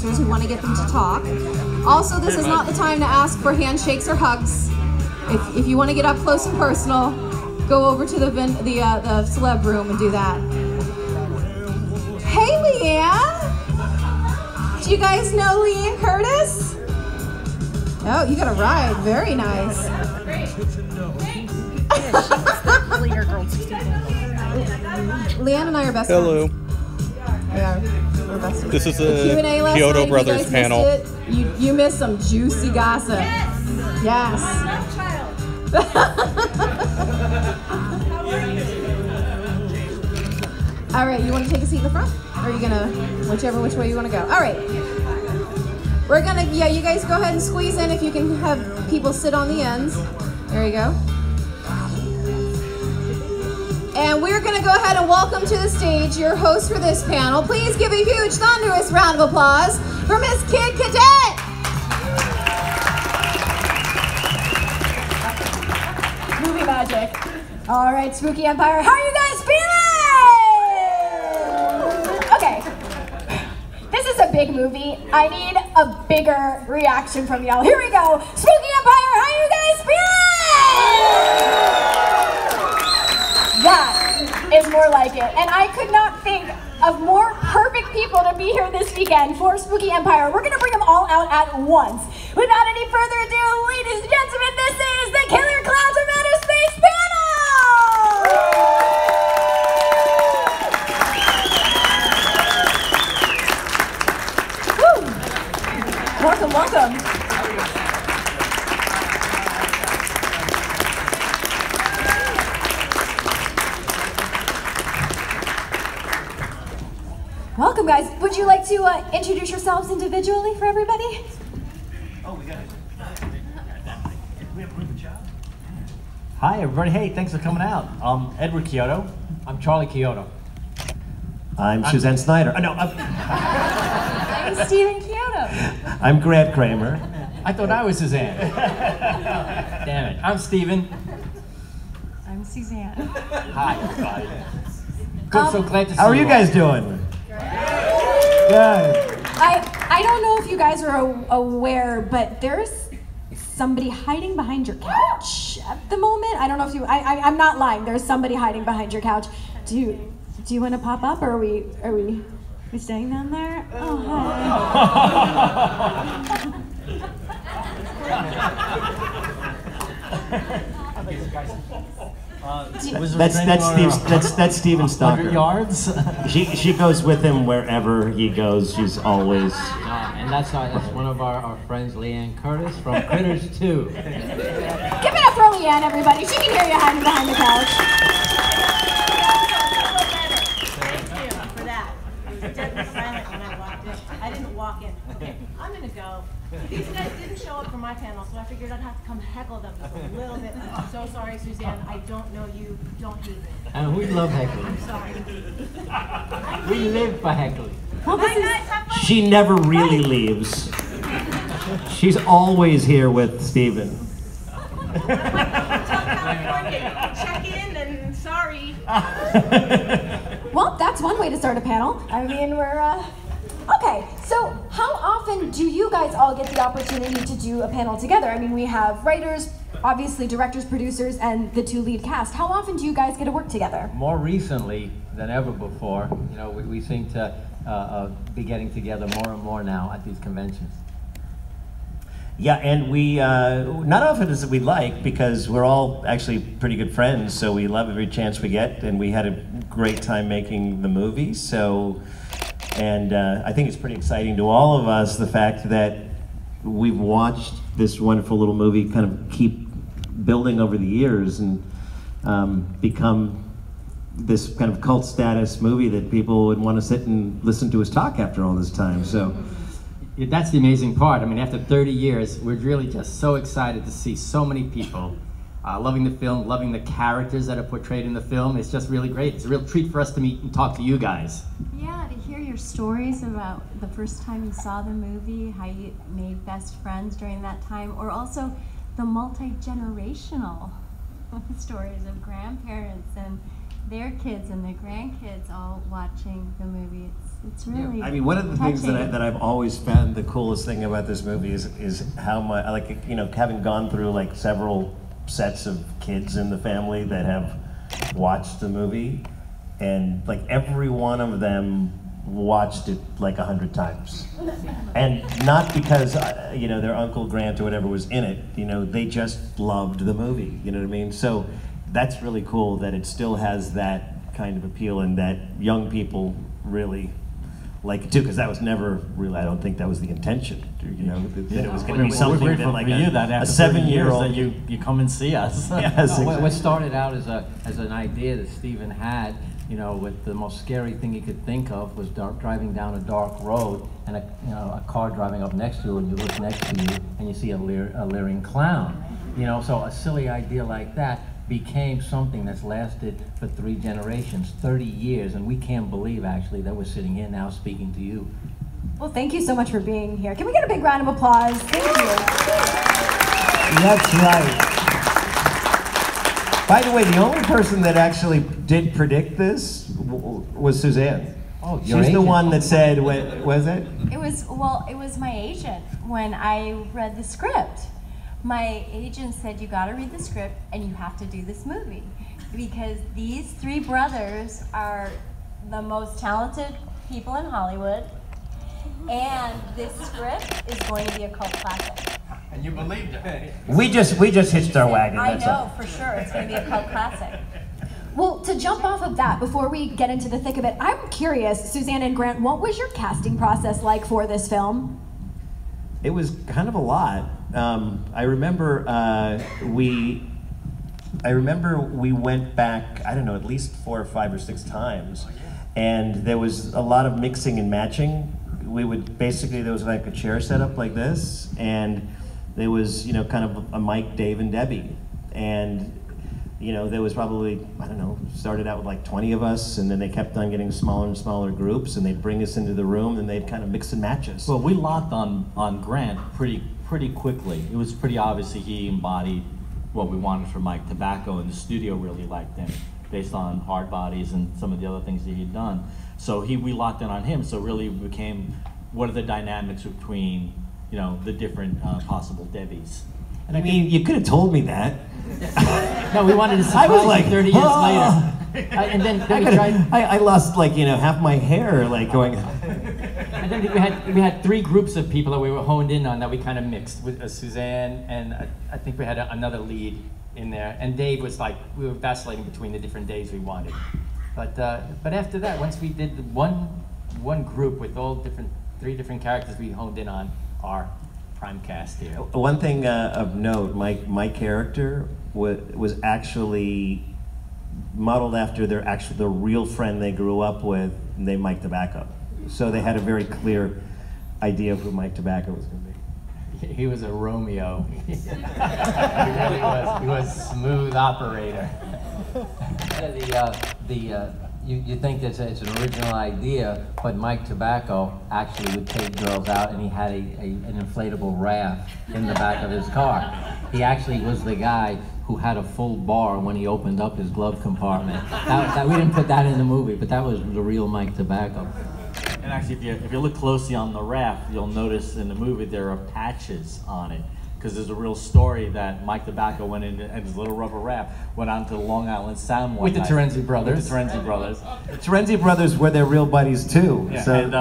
producers. We want to get them to talk. Also, this is not the time to ask for handshakes or hugs. If you want to get up close and personal, go over to the celeb room and do that. Hey, Leanne! Do you guys know Leanne Curtis? Oh, you got a ride. Very nice. Leanne and I are best friends. Hello. Yeah, we're best friends. This is the Kyoto Brothers panel. You missed some juicy gossip. Yes. All right, you want to take a seat in the front? Or are you gonna, which way you want to go? All right. We're gonna, yeah, you guys go ahead and squeeze in if you can have people sit on the ends. There you go. And we're gonna go ahead and welcome to the stage your host for this panel. Please give a huge, thunderous round of applause for Miss Kid Cadet. Movie magic. All right, Spooky Empire, how are you guys feeling? Okay, this is a big movie. I need a bigger reaction from y'all. Here we go. Spooky Empire, how are you guys feeling? That is more like it. And I could not think of more perfect people to be here this weekend for Spooky Empire. We're gonna bring them all out at once. Without any further ado, ladies and gentlemen, this is the Killer Klowns of Outer Space panel! Woo! Welcome, welcome. Welcome, guys. Would you like to introduce yourselves individually for everybody? Oh, we got it. We have room for job. Hi, everybody. Hey, thanks for coming out. I'm Edward Kyoto. I'm Charlie Kyoto. I'm Suzanne Snyder. No, I'm Stephen Kyoto. I'm Grant Kramer. I thought I was Suzanne. Damn it. I'm Stephen. I'm Suzanne. Hi, everybody. Good, so glad to see you. How are you guys doing? Good. I don't know if you guys are aware, but there's somebody hiding behind your couch at the moment. I don't know if you. I'm not lying. There's somebody hiding behind your couch. Do you want to pop up, or are we staying down there? Oh hi. That's Steven Stalker. 100 yards? She goes with him wherever he goes. She's always. And that's one of our friends, Leanne Curtis from Critters 2. Give it up for Leanne, everybody. She can hear you hiding behind the couch. Thank you for that. It was deadly silent when I walked in. I didn't walk in. Okay, I'm gonna go. These guys didn't show up for my panel, so I figured I'd have to come heckle them just a little bit. I'm so sorry, Suzanne. I don't know you. Don't hate me. And we love heckling. I'm sorry. We live for heckling. Bye, guys. Have fun. She never really leaves. She's always here with Steven. Hotel California. Check in and sorry. Well, that's one way to start a panel. I mean, we're okay. So, how often do you guys all get the opportunity to do a panel together? I mean, we have writers, obviously directors, producers, and the two lead cast. How often do you guys get to work together? More recently than ever before, you know, we seem to be getting together more and more now at these conventions. Yeah, and we, not often as we like, because we're all actually pretty good friends, so we love every chance we get, and we had a great time making the movie, so, and I think it's pretty exciting to all of us, the fact that we've watched this wonderful little movie kind of keep building over the years and become this kind of cult status movie that people would want to sit and listen to us talk after all this time, so. That's the amazing part. I mean, after 30 years, we're really just so excited to see so many people loving the film, loving the characters that are portrayed in the film. It's just really great. It's a real treat for us to meet and talk to you guys. Yeah, to hear your stories about the first time you saw the movie, how you made best friends during that time, or also the multi-generational stories of grandparents and their kids and their grandkids all watching the movie. It's really I mean, one of the things touching. that I've always found the coolest thing about this movie is how much, like, you know, having gone through like several sets of kids in the family that have watched the movie, and like every one of them watched it like 100 times. And not because, you know, their Uncle Grant or whatever was in it, you know, they just loved the movie, you know what I mean? So that's really cool that it still has that kind of appeal and that young people really like it too, because that was never really, I don't think that was the intention, you know, that it was going to be something that like a 7-year-old. that you come and see us. Yes, No, what exactly. started out as an idea that Stephen had, you know, with the most scary thing he could think of was driving down a dark road and a car driving up next to you, and you look next to you and you see a leering clown. You know, so a silly idea like that became something that's lasted for 3 generations, 30 years, and we can't believe actually that we're sitting here now speaking to you. Well, thank you so much for being here. Can we get a big round of applause? Thank you. That's right. By the way, the only person that actually did predict this was Suzanne. Oh, she's the one that said, was it? It was my agent when I read the script. My agent said, you gotta read the script and you have to do this movie because these 3 brothers are the most talented people in Hollywood, and this script is going to be a cult classic. And you believed it. We just hitched our wagon, I that's know, all. for sure, it's gonna be a cult classic. Well, to jump off of that, before we get into the thick of it, I'm curious, Suzanne and Grant, what was your casting process like for this film? It was kind of a lot. I remember we went back, I don't know, at least 4 or 5 or 6 times, and there was a lot of mixing and matching. We would basically, there was like a chair set up like this, and there was, you know, kind of a Mike, Dave, and Debbie, and you know, there was probably, I don't know, started out with like 20 of us, and then they kept on getting smaller and smaller groups, and they'd bring us into the room, and they'd kind of mix and match us. Well, we locked on Grant pretty quickly. It was pretty obvious that he embodied what we wanted from Mike Tobacco, and the studio really liked him based on Hard Bodies and some of the other things that he'd done. So we locked in on him, so really it became, what are the dynamics between, you know, the different possible Debbies. And I mean, you could have told me that. No, we wanted to see I was like, 30 years later. And then we tried. I lost like, you know, half my hair, like going. And then we had 3 groups of people that we were honed in on that we kind of mixed with Suzanne, and I think we had another lead in there. And Dave was like, we were vacillating between the different days we wanted. But after that, once we did one group with all 3 different characters we honed in on, our prime cast here. One thing of note, my character was actually modeled after the real friend they grew up with, named Mike Tobacco. So they had a very clear idea of who Mike Tobacco was going to be. He was a Romeo. He really was. He was a smooth operator. You think that it's an original idea, but Mike Tobacco actually would take girls out, and he had an inflatable raft in the back of his car. He actually was the guy who had a full bar when he opened up his glove compartment. We didn't put that in the movie, but that was the real Mike Tobacco. And actually, if you look closely on the raft, you'll notice in the movie there are patches on it. Because there's a real story that Mike Tobacco went in and his little rubber raft went on to the Long Island Sound one With the night. Terenzi brothers. With the Terenzi brothers. The Terenzi brothers were their real buddies too. Yeah, So. and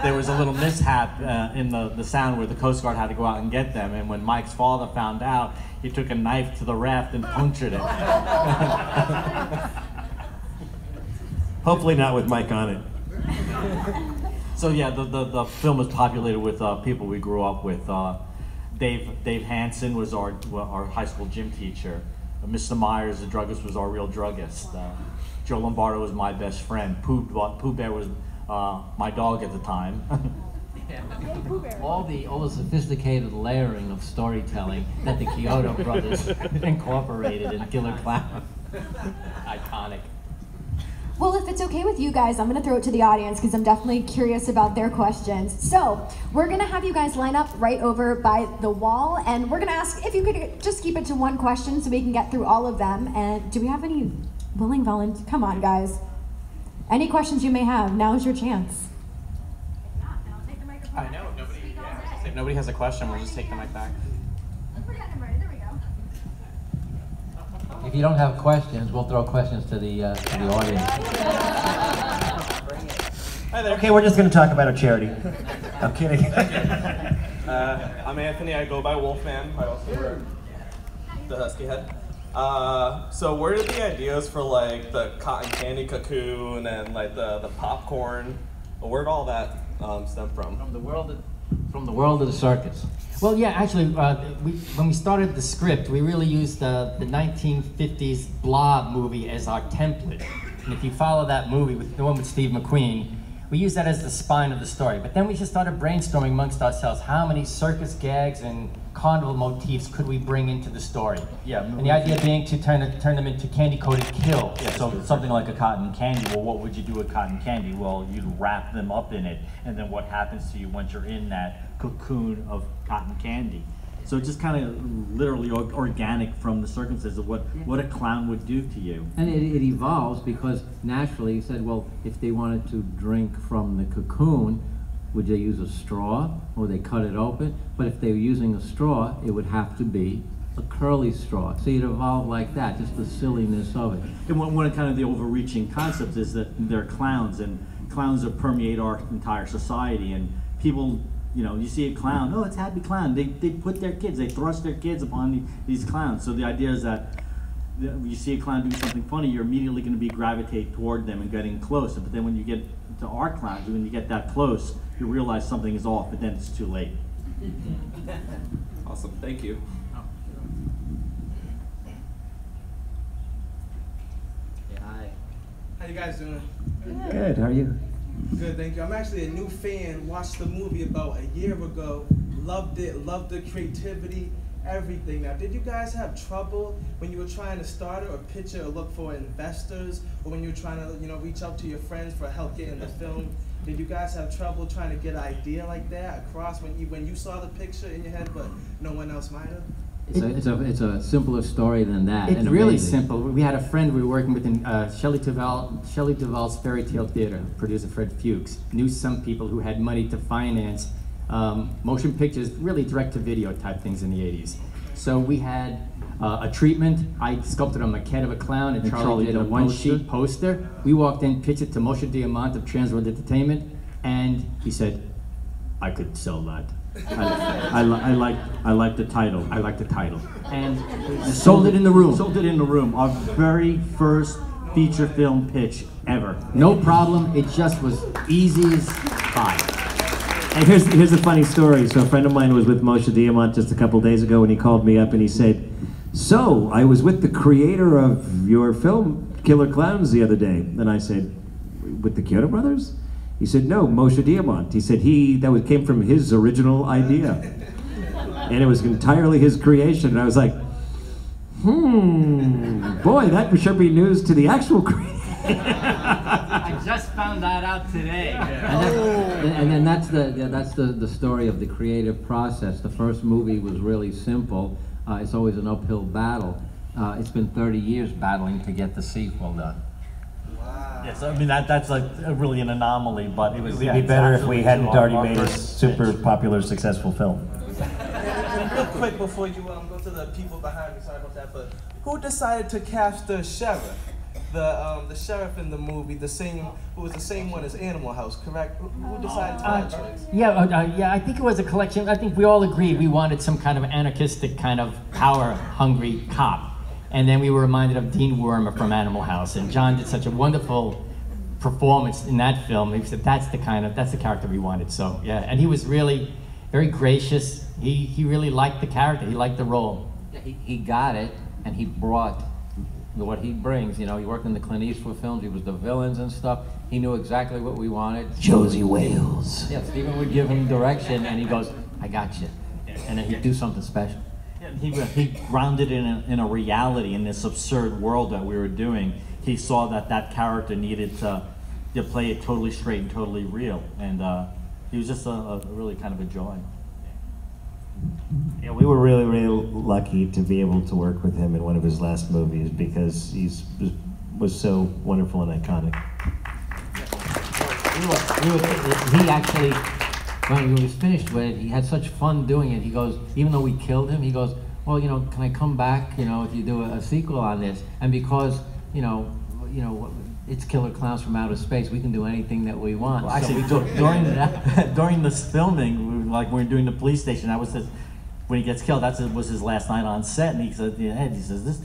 there was a little mishap in the Sound where the Coast Guard had to go out and get them. And when Mike's father found out, he took a knife to the raft and punctured it. Hopefully not with Mike on it. So yeah, the film was populated with people we grew up with. Dave Hansen was our high school gym teacher. Mr. Myers, the druggist, was our real druggist. Joe Lombardo was my best friend. Pooh Bear was my dog at the time. All the sophisticated layering of storytelling that the Kyoto brothers incorporated in Killer Clown. Iconic. Well, if it's okay with you guys, I'm going to throw it to the audience because I'm definitely curious about their questions. So we're going to have you guys line up right over by the wall, and we're going to ask if you could just keep it to 1 question so we can get through all of them. And do we have any willing volunteers? Come on, guys. Any questions you may have, now is your chance. I know, if nobody has a question, we'll just take the mic back. If you don't have questions, we'll throw questions to the audience. Hi there. Okay, we're just going to talk about a charity. I'm kidding. I'm Anthony. I go by Wolfman. I also wear the Husky head. So where did the ideas for like the cotton candy cocoon and like the popcorn, where did all that stem from? From the world of the circus. Well, yeah, actually, when we started the script, we really used the 1950s Blob movie as our template. And if you follow that movie, the one with Steve McQueen, we used that as the spine of the story. But then we just started brainstorming amongst ourselves, how many circus gags and carnival motifs could we bring into the story? Yeah. And the idea being to turn them into candy-coated kills. Yeah, so something like a cotton candy, well, what would you do with cotton candy? Well, you'd wrap them up in it, and then what happens to you once you're in that cocoon of cotton candy? So it's just kind of literally organic from the circumstances of what a clown would do to you. And it evolves because naturally you said, well, if they wanted to drink from the cocoon, would they use a straw or they cut it open? But if they were using a straw, it would have to be a curly straw. So you'd evolve like that, just the silliness of it. And one of kind of the overreaching concepts is that they're clowns, and clowns that permeate our entire society, and people, you know, you see a clown, oh, it's Happy Clown. They put their kids, they thrust their kids upon these clowns. So the idea is that you see a clown do something funny, you're immediately going to be gravitate toward them and getting closer. But then when you get to our clowns, when you get that close, you realize something is off, but then it's too late. Awesome, thank you. Yeah, hi. How you guys doing? Good, how are you? Good, thank you. I'm actually a new fan. Watched the movie about a year ago. Loved it. Loved the creativity, everything. Now, did you guys have trouble when you were trying to start it or pitch it or look for investors, or when you were trying to, you know, reach out to your friends for help getting the film? Did you guys have trouble trying to get an idea like that across when you saw the picture in your head, but no one else might have? It's a simpler story than that. It's really simple. We had a friend we were working with in Shelley Duvall's Fairy Tale Theater, producer Fred Fuchs, knew some people who had money to finance motion pictures, really direct-to-video type things in the 80s. So we had a treatment. I sculpted a maquette of a clown, and Charlie did a one-sheet poster. We walked in, pitched it to Moshe Diamant of Transworld Entertainment, and he said, I could sell that. I like the title. I like the title. And sold it in the room. Sold it in the room. Our very first feature film pitch ever. No problem. It just was easy as pie. And here's a funny story. So a friend of mine was with Moshe Diamant just a couple days ago, and he called me up and he said, so I was with the creator of your film, Killer Klowns, the other day. And I said, with the Kyoto Brothers? He said, no, Moshe Diamant. He said that came from his original idea. And it was entirely his creation. And I was like, boy, that would sure be news to the actual creator. I just found that out today. And then that's the story of the creative process. The first movie was really simple. It's always an uphill battle. It's been 30 years battling to get the sequel done. Yes, I mean that's like really an anomaly, but it was. It'd be better if we hadn't already made a super popular, successful film. Real quick before you go to the people behind me, sorry about that, but who decided to cast the sheriff? The sheriff in the movie, who was the same one as Animal House, correct? Who decided to that choice? Yeah, I think it was a collection. I think we all agreed we wanted some kind of anarchistic, kind of power-hungry cop. And then we were reminded of Dean Wormer from Animal House, and John did such a wonderful performance in that film. He said that's the character we wanted. So yeah, and he was really very gracious. He really liked the character. He liked the role. Yeah, he got it, and he brought what he brings. You know, he worked in the Clint Eastwood films. He was the villains and stuff. He knew exactly what we wanted. Josie Wales. Yeah, Stephen would give him direction, and he goes, "I got you," and then he'd do something special. Yeah, he grounded in a reality in this absurd world that we were doing. He saw that character needed to play it totally straight and totally real, and he was just a really kind of a joy. Yeah, we were really, really lucky to be able to work with him in one of his last movies because he was so wonderful and iconic. He actually when he was finished with it, he had such fun doing it. He goes, even though we killed him, he goes, well, can I come back, if you do a sequel on this? And because, it's Killer Klowns from Outer Space, we can do anything that we want. Well, actually, during this filming, we're doing the police station, when he gets killed, was his last night on set, and he said, this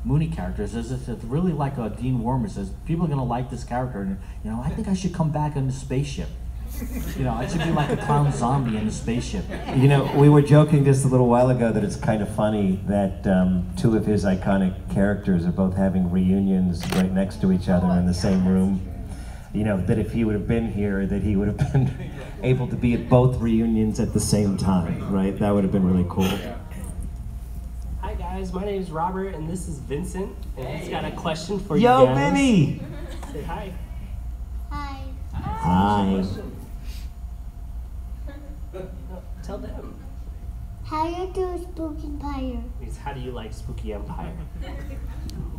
Mooney character says it's really like Dean Wormer says, people are gonna like this character, and I think I should come back in the spaceship. I should be like a clown zombie in the spaceship. We were joking just a little while ago that it's kind of funny that two of his iconic characters are both having reunions right next to each other in the same room. That if he would have been here, that he would have been able to be at both reunions at the same time, right? That would have been really cool. Hi guys, my name is Robert and this is Vincent, and he's got a question for you Yo, guys. Vinny! Say hi. Hi. Hi. Tell them. How you do Spooky Empire? Means how do you like Spooky Empire?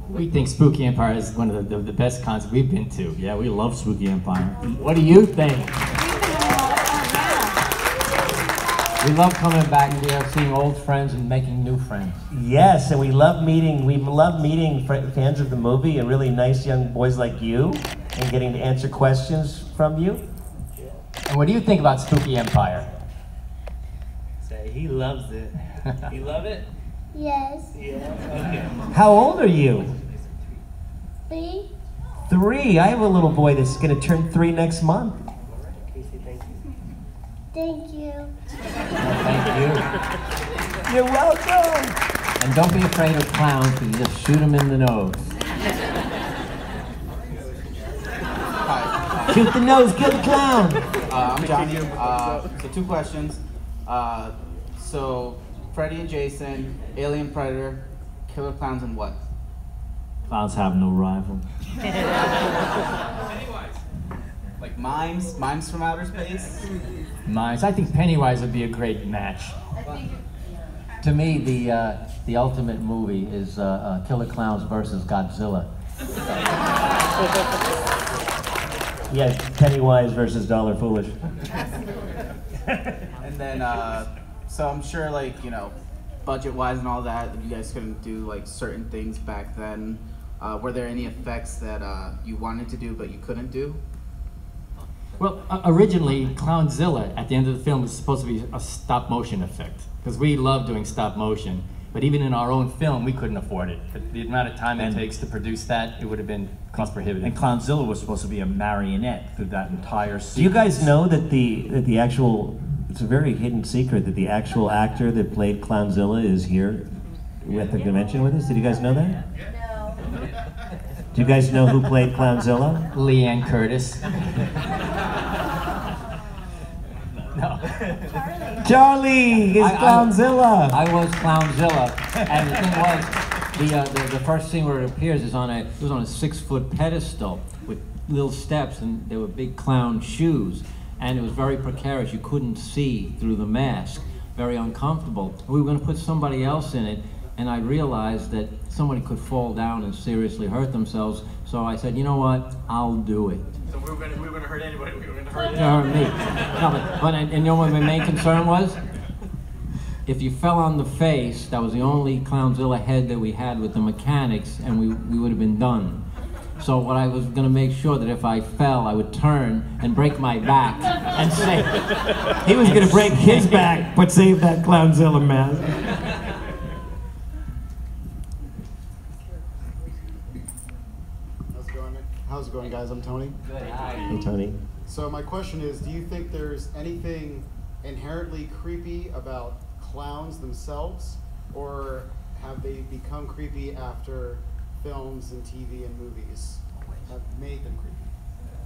We think Spooky Empire is one of the best cons we've been to. Yeah, we love Spooky Empire. What do you think? We love coming back here, seeing old friends and making new friends. Yes, and we love meeting fans of the movie and really nice young boys like you, and getting to answer questions from you. And what do you think about Spooky Empire? Say he loves it. You love it? Yes. Yeah. Okay. How old are you? 3. 3. I have a little boy that's going to turn 3 next month. Casey, thank you. Thank you. Thank you. You're welcome. And don't be afraid of clowns, because you just shoot them in the nose. Shoot the nose, kill the clown. I'm Johnny. So 2 questions. So Freddy and Jason, Alien Predator, Killer Klowns, and what? Clowns have no rival. Like mimes? Mimes from outer space? Mimes. I think Pennywise would be a great match. To me, the ultimate movie is Killer Klowns versus Godzilla. Yeah, Pennywise versus Dollar Foolish. And then, so I'm sure, budget-wise and all that, you guys couldn't do certain things back then. Were there any effects that you wanted to do but you couldn't do? Well, originally, Clownzilla at the end of the film was supposed to be a stop-motion effect, because we love doing stop-motion. But even in our own film, we couldn't afford it. The amount of time it takes to produce that, it would have been cost prohibitive. And Clownzilla was supposed to be a marionette through that entire sequence. Do you guys know that the actual, it's a very hidden secret that the actual actor that played Clownzilla is here at the convention with us? Did you guys know that? No. Do you guys know who played Clownzilla? Leanne Curtis. No. Charlie is Clownzilla. I was Clownzilla, and the thing was, the first scene where it appears is on a 6-foot pedestal with little steps, and there were big clown shoes, and it was very precarious. You couldn't see through the mask, very uncomfortable. We were going to put somebody else in it, and I realized that somebody could fall down and seriously hurt themselves. So I said, you know what? I'll do it. So we were going to hurt anybody. We were going to hurt me. No, but and you know what my main concern was? If you fell on the face, that was the only Clownzilla head that we had with the mechanics, and we would have been done. So what I was going to make sure that if I fell, I would turn and break my back and say... He was going to break his back, but save that Clownzilla mask. How's it going, guys? I'm Tony. Good. Hi. Hey, Tony. So my question is, do you think there's anything inherently creepy about clowns themselves, or have they become creepy after films and TV and movies have made them creepy?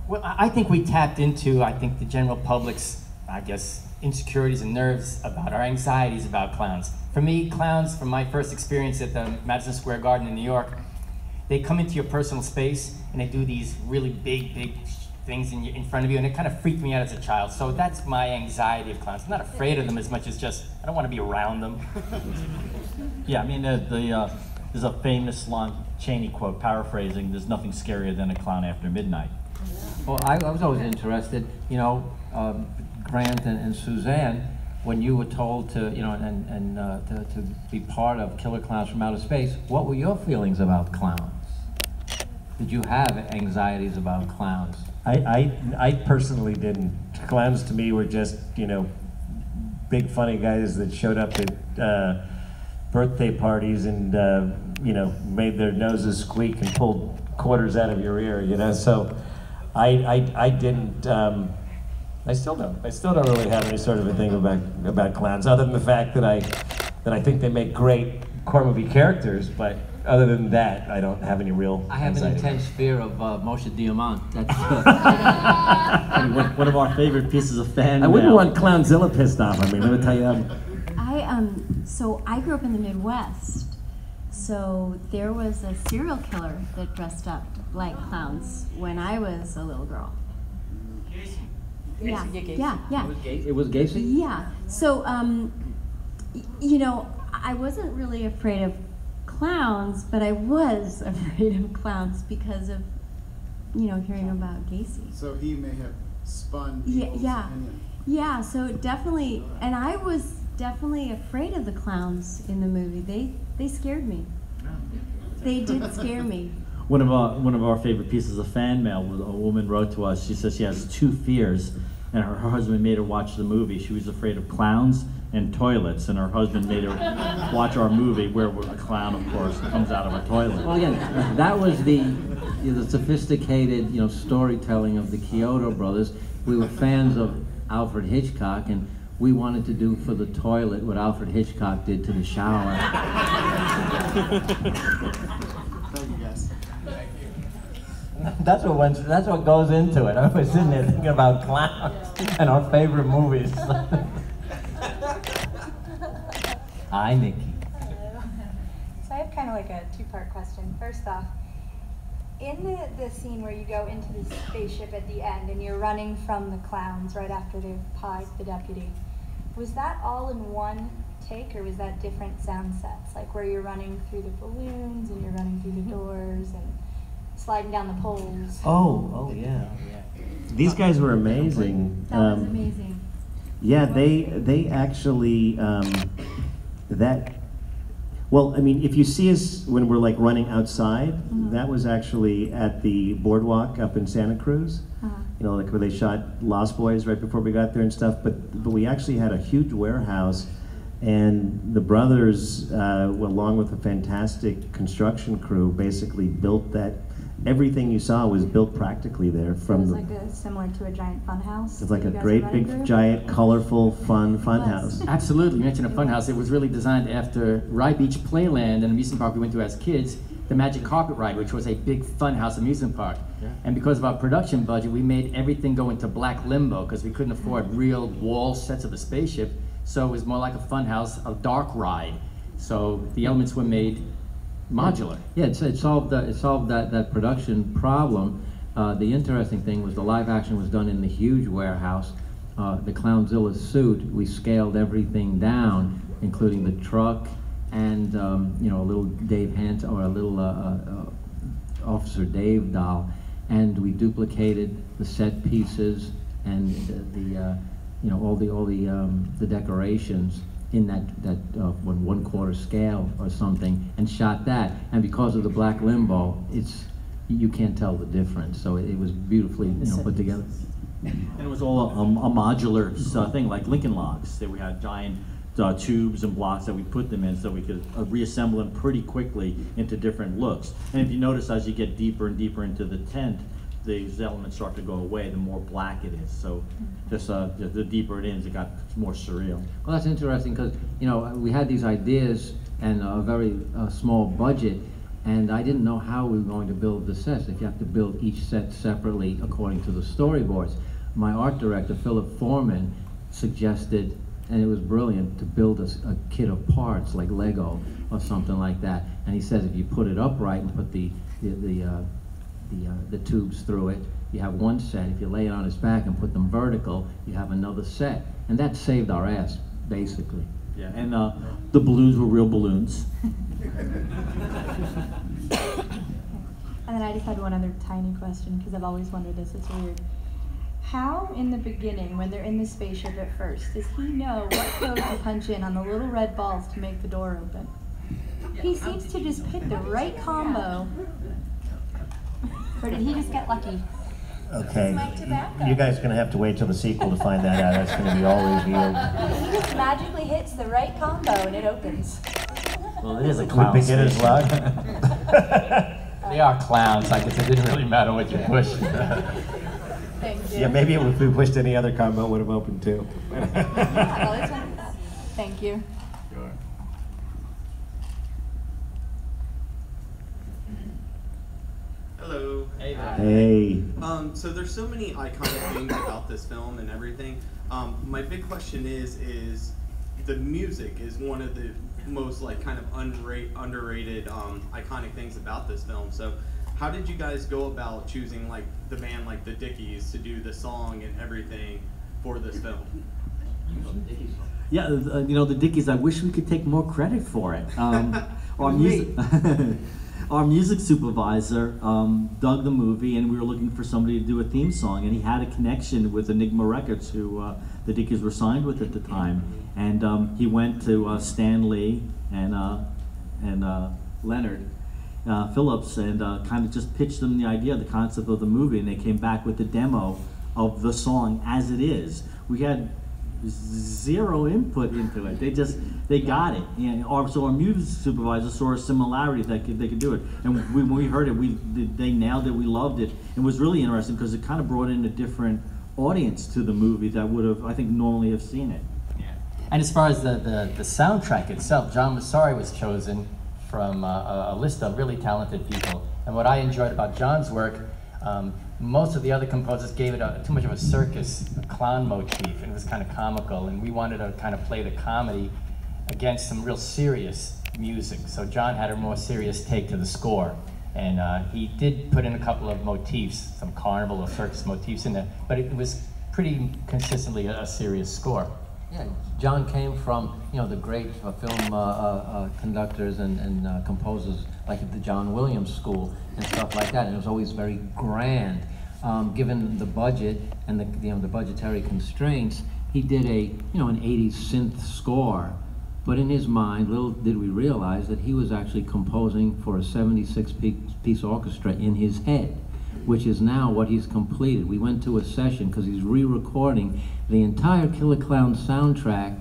Well, I think we tapped into, the general public's, insecurities and nerves about our anxieties about clowns. For me, clowns, from my first experience at the Madison Square Garden in New York, they come into your personal space and they do these really big things in front of you, and it kind of freaked me out as a child. So that's my anxiety of clowns. I'm not afraid of them as much as just, I don't want to be around them. Yeah, I mean, there's a famous Lon Chaney quote, paraphrasing, there's nothing scarier than a clown after midnight. Well, I was always interested, you know, Grant and Suzanne, when you were told to, you know, to be part of Killer Klowns from Outer Space, what were your feelings about clowns? Did you have anxieties about clowns? I personally didn't. Clowns to me were just, you know, big funny guys that showed up at birthday parties and, you know, made their noses squeak and pulled quarters out of your ear, you know. So I didn't. I still don't really have any sort of a thing about clowns, other than the fact that I think they make great core movie characters. But other than that, I don't have any real. I have an intense fear of Moshe Diamant. That's one of our favorite pieces of fan I wouldn't mail. want Clownzilla pissed off. I mean, let me tell you. So I grew up in the Midwest. So there was a serial killer that dressed up like clowns when I was a little girl. Yeah. It was Gacy? Yeah. So, you know, I wasn't really afraid of clowns, but I was afraid of clowns because of, you know, hearing about Gacy. So he may have spun people's opinion. Yeah, so definitely, and I was definitely afraid of the clowns in the movie. They scared me. They did scare me. One of our favorite pieces of fan mail, a woman wrote to us. She says she has 2 fears, and her husband made her watch the movie. She was afraid of clowns and toilets, and her husband made her watch our movie, where a clown, of course, comes out of a toilet. Well, again, that was the sophisticated, you know, storytelling of the Chiodo brothers. We were fans of Alfred Hitchcock, and we wanted to do for the toilet what Alfred Hitchcock did to the shower. Thank you, guys. That's what goes into it. I was sitting there thinking about clowns and our favorite movies. Hi, Nikki. Hello. So I have kind of like a 2-part question. First off, in the scene where you go into the spaceship at the end and you're running from the clowns right after they've pied the deputy, was that all in one take, or was that different sound sets? Like where you're running through the balloons and you're running through the doors and sliding down the poles? Oh yeah. These guys were amazing. That was amazing. Yeah, they actually well, I mean, if you see us when we're like running outside, that was actually at the boardwalk up in Santa Cruz. You know, like where they shot Lost Boys right before we got there and stuff. But we actually had a huge warehouse, and the brothers, along with a fantastic construction crew, basically built that. Everything you saw was built practically there. From it was like similar to a giant fun house. It's like a great big giant colorful fun house. Absolutely, you mentioned a fun house. It was really designed after Rye Beach Playland, an amusement park we went to as kids, the Magic Carpet Ride, which was a big fun house amusement park. Yeah. And because of our production budget, we made everything go into black limbo because we couldn't afford real wall sets of a spaceship. So it was more like a fun house, a dark ride. So the elements were made modular. Yeah, it solved that production problem. The interesting thing was the live action was done in the huge warehouse. The Clownzilla suit, we scaled everything down, including the truck and you know, a little Dave Hant or a little Officer Dave doll, and we duplicated the set pieces and you know, all the decorations in that 1/4 scale or something, and shot that. And because of the black limbo, you can't tell the difference. So it was beautifully, you know, put together. And it was all a modular thing, like Lincoln Logs. So we had giant tubes and blocks that we put them in, so we could reassemble them pretty quickly into different looks. And if you notice, as you get deeper and deeper into the tent, these elements start to go away, the more black it is. So just the deeper it is, it got more surreal. Well, that's interesting because, you know, we had these ideas and a very small budget, and I didn't know how we were going to build the sets. If you have to build each set separately according to the storyboards. My art director, Philip Foreman, suggested, and it was brilliant, to build a kit of parts like Lego or something like that. And he says if you put it upright and put the tubes through it, you have one set. If you lay it on its back and put them vertical, you have another set. And that saved our ass, basically. Yeah, and the balloons were real balloons. And then I just had one other tiny question, because I've always wondered this, it's weird. How, in the beginning, when they're in the spaceship at first, does he know what code to punch in on the little red balls to make the door open? He seems to just pick the right combo. Or did he just get lucky? Okay, you guys are going to have to wait till the sequel to find that out. That's going to be all revealed. He just magically hits the right combo and it opens. Well, it is a clown. With beginner's luck. They are clowns. I guess it didn't really matter what you pushed. Thank you. Yeah, maybe if we pushed any other combo, it would have opened too. Thank you. Sure. Hello. Hey. Hey. So there's so many iconic things about this film and everything. My big question is the music is one of the most like kind of underrated iconic things about this film. So how did you guys go about choosing like the band like the Dickies to do the song and everything for this film? Yeah, the Dickies, I wish we could take more credit for it. Our music supervisor dug the movie, and we were looking for somebody to do a theme song, and he had a connection with Enigma Records, who the Dickies were signed with at the time. And he went to Stan Lee and Leonard Phillips and kind of just pitched them the idea, the concept of the movie, and they came back with the demo of the song as it is. We had zero input into it. They got it. So our music supervisor saw a similarity that they could do it. And when we heard it, they nailed it. We loved it. It was really interesting because it kind of brought in a different audience to the movie that would have, I think, normally have seen it. And as far as the soundtrack itself, John Massari was chosen from a list of really talented people. And what I enjoyed about John's work, most of the other composers gave it too much of a circus, a clown motif, and it was kind of comical. And we wanted to kind of play the comedy against some real serious music. So John had a more serious take to the score. And he did put in a couple of motifs, some carnival or circus motifs in there, but it was pretty consistently a serious score. Yeah, John came from, the great film conductors and composers like at the John Williams School and stuff like that, and it was always very grand. Given the budget and the budgetary constraints, he did an 80s synth score, but in his mind, little did we realize that he was actually composing for a 76-piece orchestra in his head, which is now what he's completed. We went to a session because he's re-recording the entire Killer Klowns soundtrack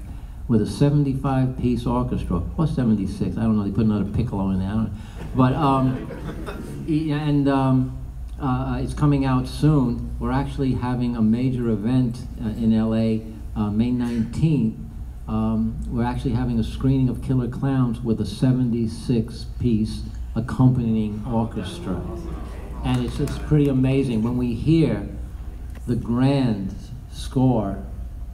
with a 75-piece orchestra, or 76, I don't know, they put another piccolo in there, but, it's coming out soon. We're actually having a major event in LA, May 19th. We're actually having a screening of Killer Klowns with a 76-piece accompanying orchestra. And it's pretty amazing when we hear the grand score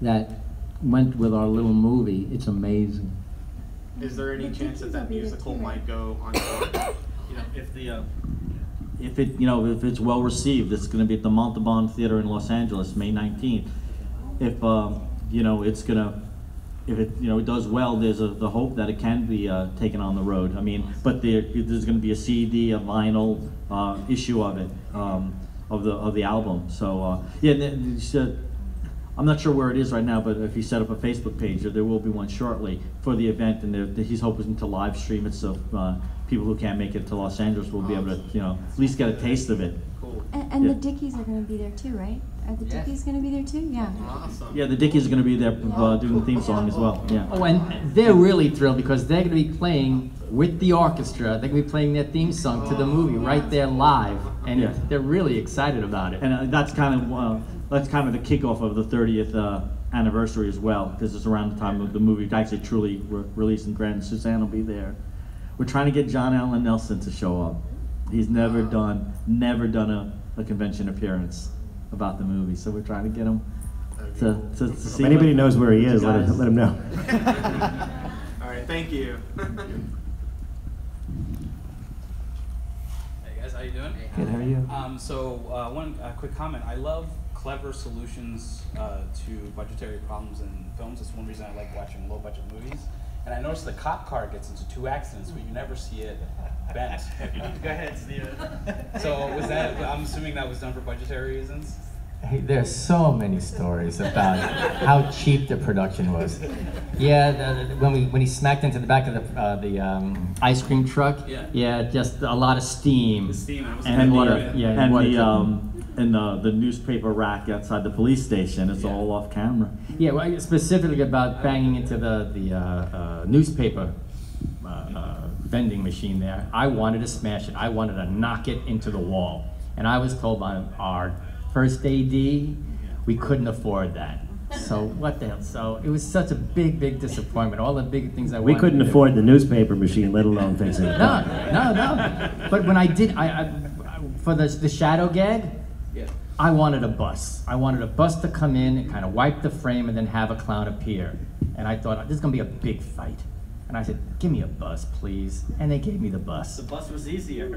that went with our little movie. It's amazing. Is there any chance that musical might go on tour? If it's well received, it's going to be at the Montalban Theater in Los Angeles, May 19th. If it does well, there's the hope that it can be taken on the road. But there's going to be a CD, a vinyl issue of it, of the album. So I'm not sure where it is right now, but if he set up a Facebook page, there will be one shortly for the event, and he's hoping to live stream it so people who can't make it to Los Angeles will be able to, at least get a taste of it. Cool. And the Dickies are going to be there too, right? Are the Dickies going to be there too? Yeah. Awesome. Yeah, the Dickies are going to be there doing the theme song as well. Yeah. Oh, and they're really thrilled because they're going to be playing with the orchestra. They're going to be playing their theme song to the movie right there live, and they're really excited about it. And that's kind of the kickoff of the 30th anniversary as well, because it's around the time of the movie actually truly released in Grant, and Suzanne will be there. We're trying to get John Allen Nelson to show up. He's never done a convention appearance about the movie, so we're trying to get him to see. If anybody knows where he is, let him know. All right, thank you. Hey guys, how you doing? Good, how are you? One quick comment. I love clever solutions to budgetary problems in films. That's one reason I like watching low-budget movies. and I noticed the cop car gets into 2 accidents, but you never see it bent. Go ahead, Steven. So was that? I'm assuming that was done for budgetary reasons. Hey, there's so many stories about how cheap the production was. Yeah, when he smacked into the back of the ice cream truck. Yeah, just a lot of steam. The steam. It was And water. the newspaper rack outside the police station. It's all off camera. Yeah, well, specifically about banging into the newspaper vending machine there. I wanted to smash it. I wanted to knock it into the wall. And I was told by our first AD, we couldn't afford that. So what the hell? So it was such a big disappointment. All the big things I wanted. We couldn't to do. afford the newspaper machine, let alone fixing it. No. But when I did, I for the shadow gag, I wanted a bus. I wanted a bus to come in and kind of wipe the frame and then have a clown appear. And I thought, this is going to be a big fight. And I said, give me a bus, please. And they gave me the bus. The bus was easier.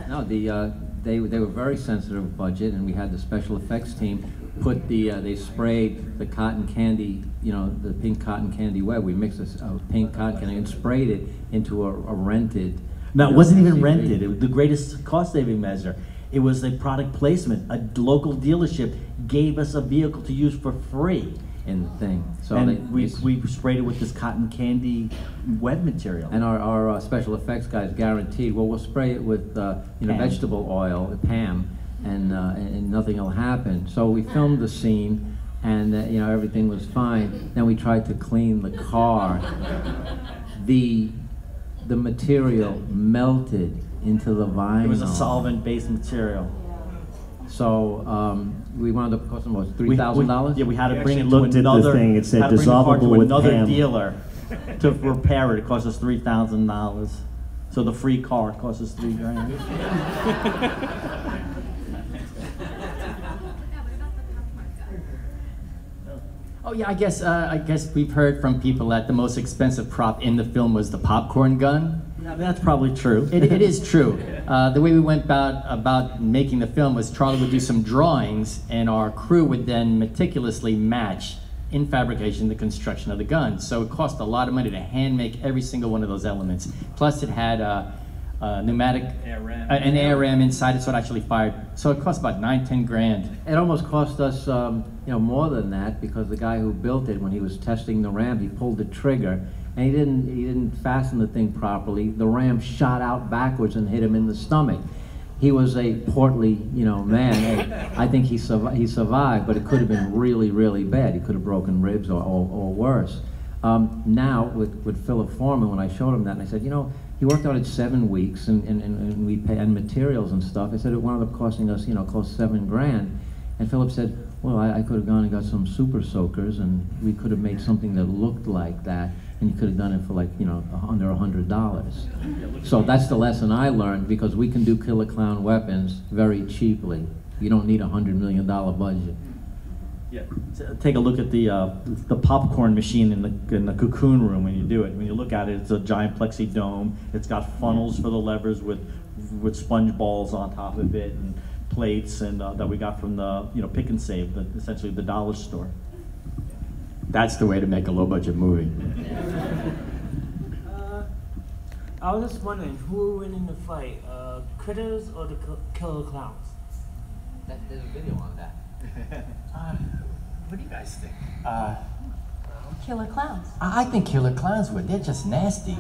No, they were very sensitive budget, and we had the special effects team put they sprayed the cotton candy, the pink cotton candy web. We mixed a pink cotton candy and sprayed it into a rented. No, it wasn't even rented. It was the greatest cost-saving measure. It was a product placement. A local dealership gave us a vehicle to use for free. In the thing. So we sprayed it with this cotton candy web material. And our special effects guys guaranteed, well, we'll spray it with vegetable oil, Pam, and nothing will happen. So we filmed the scene, and everything was fine. Then we tried to clean the car. The material melted into the vinyl. It was a solvent-based material. So we wound up costing what, $3,000? Yeah, we had to bring it looked to at the another. thing, it said had to bring the car dissolvable to with another Pam. dealer to repair it. It cost us $3,000. So the free car cost us $3,000. Oh yeah, I guess we've heard from people that the most expensive prop in the film was the popcorn gun. Yeah, that's probably true. It is true. The way we went about making the film was Charlie would do some drawings, and our crew would then meticulously match in fabrication the construction of the gun. So it cost a lot of money to hand make every single one of those elements. Plus it had a pneumatic, an ARM inside it, so it actually fired. So it cost about $9-10 grand. It almost cost us, more than that, because the guy who built it, when he was testing the ram, he pulled the trigger, and he didn't fasten the thing properly. The ram shot out backwards and hit him in the stomach. He was a portly, man. I think he survived, but it could have been really, really bad. He could have broken ribs or worse. Now with Philip Foreman, when I showed him that, and I said, he worked on it 7 weeks, and we paid and materials and stuff. I said it wound up costing us, close to $7 grand. And Philip said, well, I could have gone and got some super soakers, and we could have made something that looked like that, and you could have done it for like, under $100. So that's the lesson I learned, because we can do killer clown weapons very cheaply. You don't need a $100 million budget. Yeah. So take a look at the popcorn machine in the cocoon room when you do it. When you look at it, it's a giant plexi dome. It's got funnels for the levers with sponge balls on top of it, and plates, and that we got from the Pick and Save, essentially the dollar store. That's the way to make a low budget movie. I was just wondering, who will win in the fight, Critters or the Killer Clowns? There's a video on that. What do you guys think? Killer Clowns. I think Killer Clowns would. They're just nasty.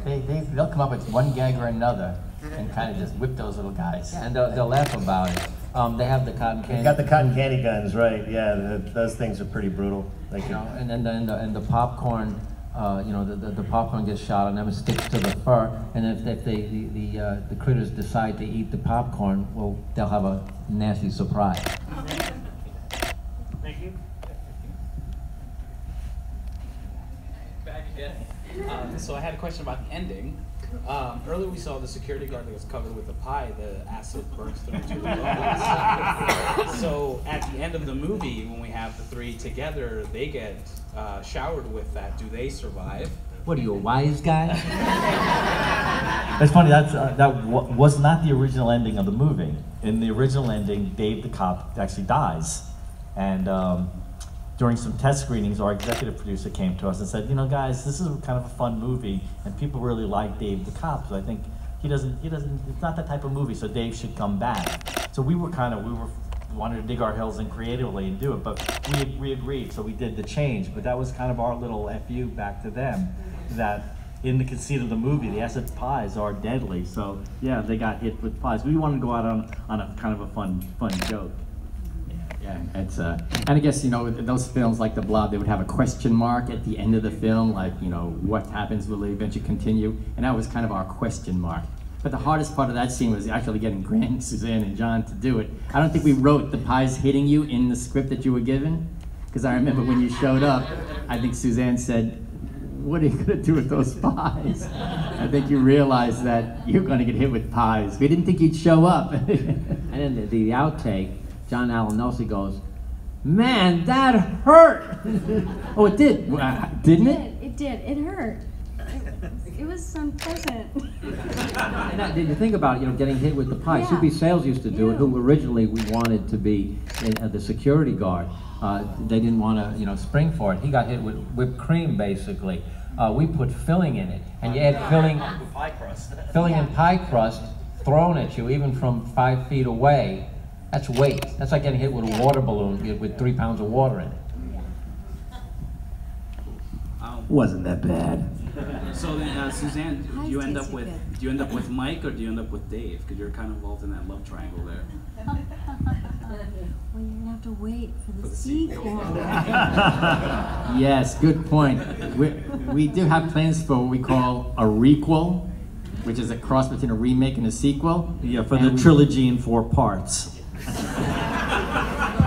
They'll come up with one gag or another and kind of just whip those little guys. Yeah, and they'll laugh about it. They have the cotton candy. They've got the cotton candy guns, right? Yeah, those things are pretty brutal. And then the popcorn. The popcorn gets shot on them, it sticks to the fur, and if the critters decide to eat the popcorn, well, they'll have a nasty surprise. Thank you. Back again. So I had a question about the ending. Earlier we saw the security guard that was covered with a pie, the acid burns through to the bones. So at the end of the movie, when we have the three together, they get showered with that. Do they survive? What are you, a wise guy? It's funny, that was not the original ending of the movie. In the original ending, Dave the cop actually dies. And during some test screenings, our executive producer came to us and said, you know, guys, this is kind of a fun movie, and people really like Dave the Cop, so I think it's not that type of movie, so Dave should come back. So we wanted to dig our heels in creatively and do it, but we agreed, so we did the change. But that was kind of our little FU back to them, that in the conceit of the movie, the acid pies are deadly. So yeah, they got hit with pies. We wanted to go out on a kind of a fun joke. Yeah, it's and I guess, you know, those films like The Blob, they would have a question mark at the end of the film, like, you know, what happens, will they eventually continue? And that was kind of our question mark. But the hardest part of that scene was actually getting Grant, Suzanne, and John to do it. I don't think we wrote the pies hitting you in the script that you were given, because I remember when you showed up, I think Suzanne said, what are you gonna do with those pies? I think you realized that you're gonna get hit with pies. We didn't think you'd show up. And then the outtake, John Allen Nelson goes, man, that hurt. Oh, it did, didn't it? It did, it hurt. It was unpleasant. And did you think about it, you know, getting hit with the pie? Yeah. Soupy Sales used to do it, who originally we wanted to be the security guard. They didn't want to, you know, spring for it. He got hit with whipped cream, basically. We put filling in it, and you add filling and pie crust thrown at you, even from 5 feet away. That's weight. That's like getting hit with a water balloon with 3 pounds of water in it. Wasn't that bad. So then, Suzanne, do you end up with Mike or do you end up with Dave? Because you're kind of involved in that love triangle there. Well, you're gonna have to wait for the sequel. Yes, good point. We do have plans for what we call a requel, which is a cross between a remake and a sequel. Yeah, for the trilogy in 4 parts.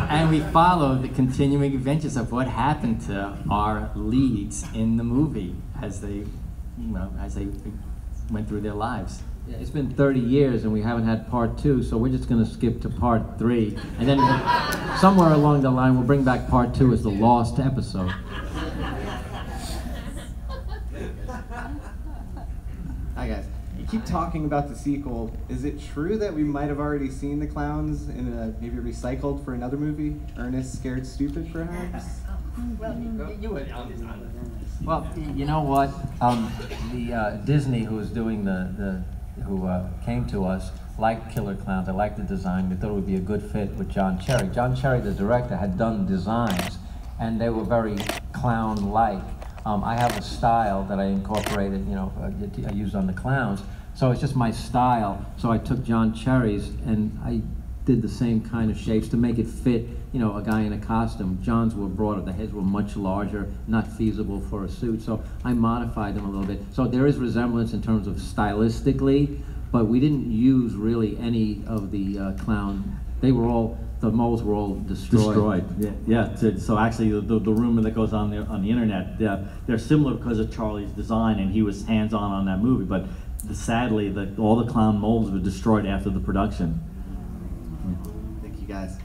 And we follow the continuing adventures of what happened to our leads in the movie as they, went through their lives. Yeah, it's been 30 years and we haven't had part 2, so we're just going to skip to part 3. And then somewhere along the line, we'll bring back part 2 as the lost episode. Hi guys. You keep talking about the sequel. Is it true that we might have already seen the Clowns in maybe recycled for another movie? Ernest Scared Stupid, perhaps? Well, you know what? The Disney, who was doing who came to us, liked Killer Klowns. I liked the design. We thought it would be a good fit with John Cherry. John Cherry, the director, had done designs, and they were very clown-like. I have a style that I incorporated, you know, I used on the Clowns. So it's just my style. So I took John Cherry's and I did the same kind of shapes to make it fit, you know, a guy in a costume. John's were broader, the heads were much larger, not feasible for a suit. So I modified them a little bit. So there is resemblance in terms of stylistically, but we didn't use really any of the clown. They were all, the molds were all destroyed. Yeah. So actually, the rumor that goes on the internet, they're similar because of Charlie's design, and he was hands-on on that movie. But sadly, all the clown molds were destroyed after the production. Thank you, guys.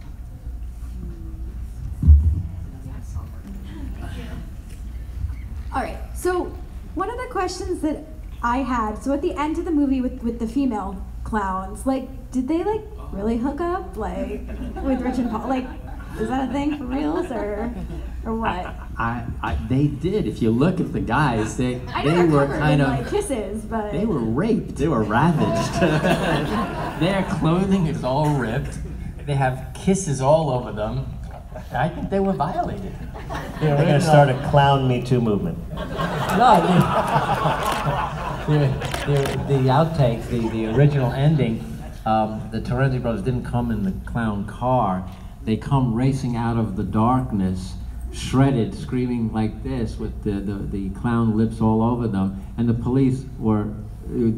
All right. So one of the questions that I had, so at the end of the movie with the female clowns, like, did they like really hook up, like, with Rich and Paul? Like, is that a thing for reals, or what? They did. If you look at the guys, they were kind of like kisses, but they were raped. They were ravaged. Their clothing is all ripped. They have kisses all over them. I think they were violated. They're going to start a clown Me Too movement. No, the outtakes, the original ending, the Terenzi brothers didn't come in the clown car. They come racing out of the darkness, shredded, screaming like this with the clown lips all over them. And the police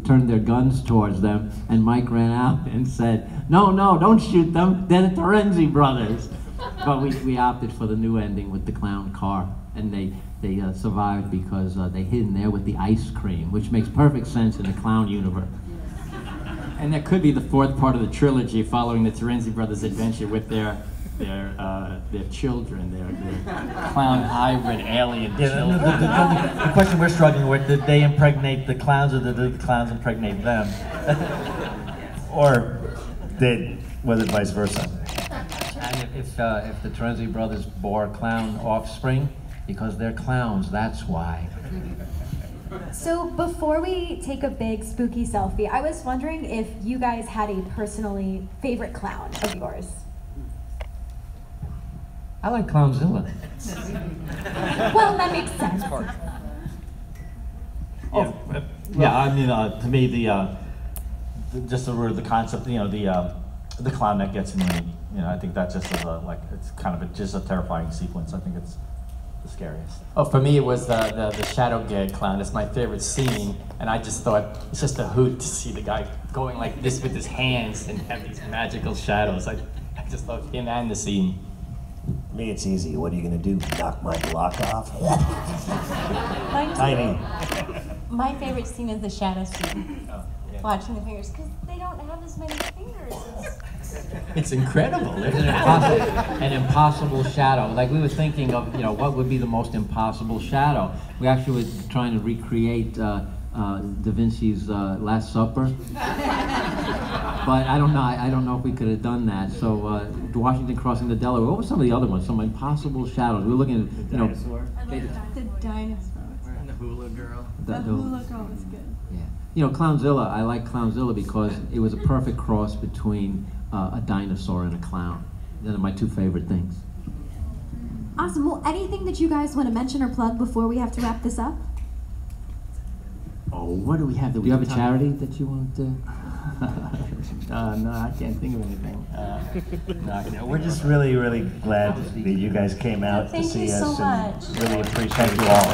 turned their guns towards them, and Mike ran out and said, no, don't shoot them, they're the Terenzi brothers. But we opted for the new ending with the clown car, and they survived because they hid in there with the ice cream, which makes perfect sense in the clown universe. And that could be the 4th part of the trilogy, following the Terenzi brothers' adventure with their children, their clown hybrid alien children. The question we're struggling with: did they impregnate the clowns, or did the clowns impregnate them? Or was it vice versa? And if the Terenzi brothers bore clown offspring, because they're clowns, that's why. So before we take a big spooky selfie, I was wondering if you guys had a personally favorite clown of yours. I like Clownzilla. Well, that makes sense. Yeah, I mean, to me, just the concept, the clown that gets me, I think that just is it's kind of just a terrifying sequence. I think it's the scariest. Oh, for me, it was the shadow gag clown. It's my favorite scene, and I just thought it's just a hoot to see the guy going like this with his hands and have these magical shadows. I just love him and the scene. Me, it's easy. What are you gonna do? Knock my block off? Mine's Tiny. My favorite scene is the shadow scene. Watching the fingers, because they don't have as many fingers. It's incredible. It's an impossible shadow. Like we were thinking of, what would be the most impossible shadow. We actually were trying to recreate Da Vinci's Last Supper. But I don't know if we could have done that. So Washington crossing the Delaware. What were some of the other ones? Some impossible shadows. We were looking at, The dinosaur. And the hula girl. The hula girl was good. Clownzilla, I like Clownzilla because it was a perfect cross between a dinosaur and a clown. Those are my two favorite things. Awesome. Well, anything that you guys want to mention or plug before we have to wrap this up? Oh, what do we have? Do you have a charity that you want to? No, I can't think of anything. No, we're just really, really glad that you guys came out to see us. Thank you so much. And really appreciate you all.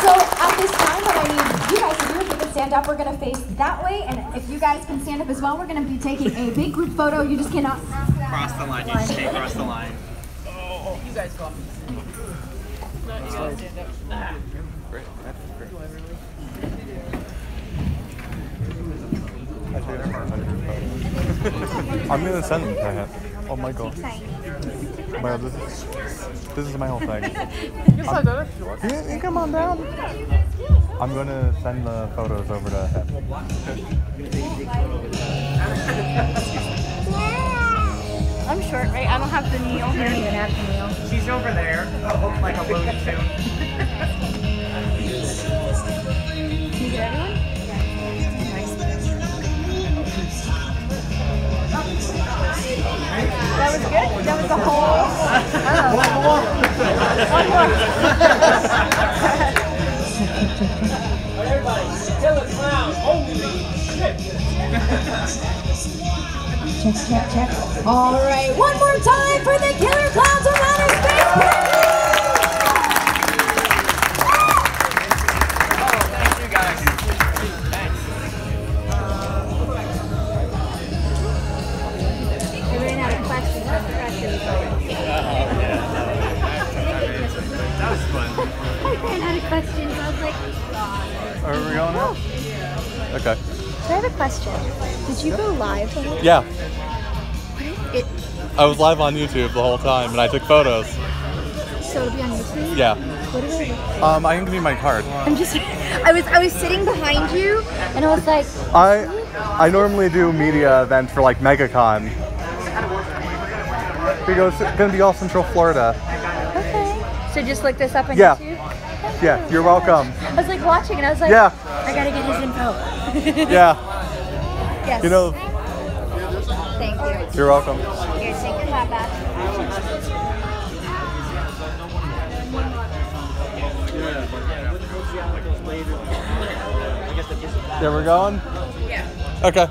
So at this time, what I need you guys to do, if you can stand up, we're going to face that way. And if you guys can stand up as well, we're going to be taking a big group photo. You just cannot Cross the line. You just can't cross the line. Oh, you guys come. No, you gotta stand up. Great. I'm gonna send them to him. Oh my god. Oh my god, this is my whole thing. Yes, I did it. You come on down. I'm gonna send the photos over to him. I'm short, right? I don't have the kneel. You don't even have the kneel. She's over there. I look like a Looney Tune. Can you get everyone? That was good? That was the whole... One more. Everybody, killer clown. Holy shit. check. All right, one more time for the Killer Klowns of Outer Space. Thank you guys. We ran out of questions. That was fun. I ran out of questions. I was like... Are we going now? Okay. So I have a question. Did you go live? Yeah. It, I was live on YouTube the whole time and I took photos. so it'll be on YouTube? Yeah. What do I do? I can give you my card. I'm just... I was sitting behind you and I was like... I normally do media events for like MegaCon. It's gonna be AllCentralFlorida. Okay. So just look this up on Yeah. YouTube? Yeah, you're welcome. I was like watching and I was like... Yeah. I gotta get his info. Yeah. Yes. You know. Thank you. You're welcome. Here, take your hat back. Yeah, we're going? Yeah. Okay.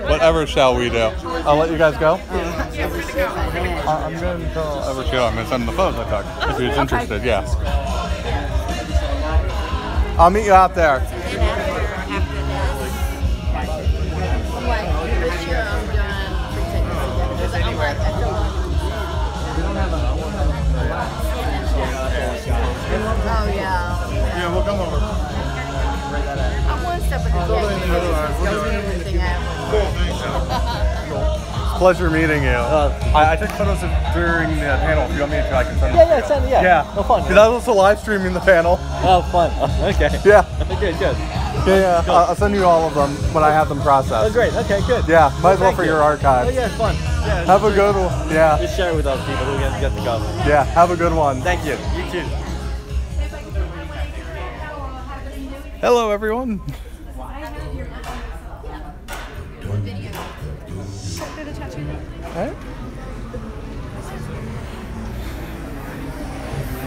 Whatever shall we do? I'll let you guys go. I'm going to tell whatever shall I'm going to send the photos I took if he's interested. Yeah. I'll meet you out there. Oh, yeah. Yeah, we'll come over. I'm one step at a time. Cool, thanks. pleasure meeting you. I took photos during the panel. If you want me to, I can send them. Yeah, send it. Yeah. No fun. Because I was also live streaming the panel. Oh, fun. Okay. Yeah. Okay, good. Yeah. I'll send you all of them when I have them processed. Oh, great. Okay, good. Yeah. Might as well Thank for you. your archive. Oh, yeah, fun. Yeah. Have a good one. Yeah. Just share it with other people who get to go. Yeah. Have a good one. Thank you. You too. Hello, everyone. Hey.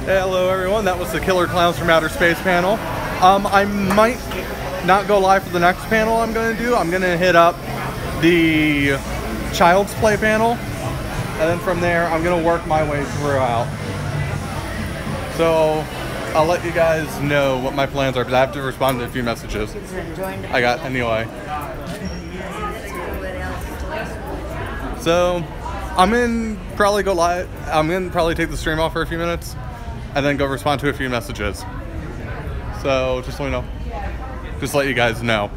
Hello, everyone. That was the Killer Clowns from Outer Space panel. I might not go live for the next panel I'm going to do. I'm going to hit up the Child's Play panel, and then from there, I'm going to work my way throughout. So I'll let you guys know what my plans are, because I have to respond to a few messages I got anyway. So I'm gonna probably go live. I'm gonna probably take the stream off for a few minutes and then go respond to a few messages. So just let me know. Just let you guys know.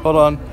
Hold on.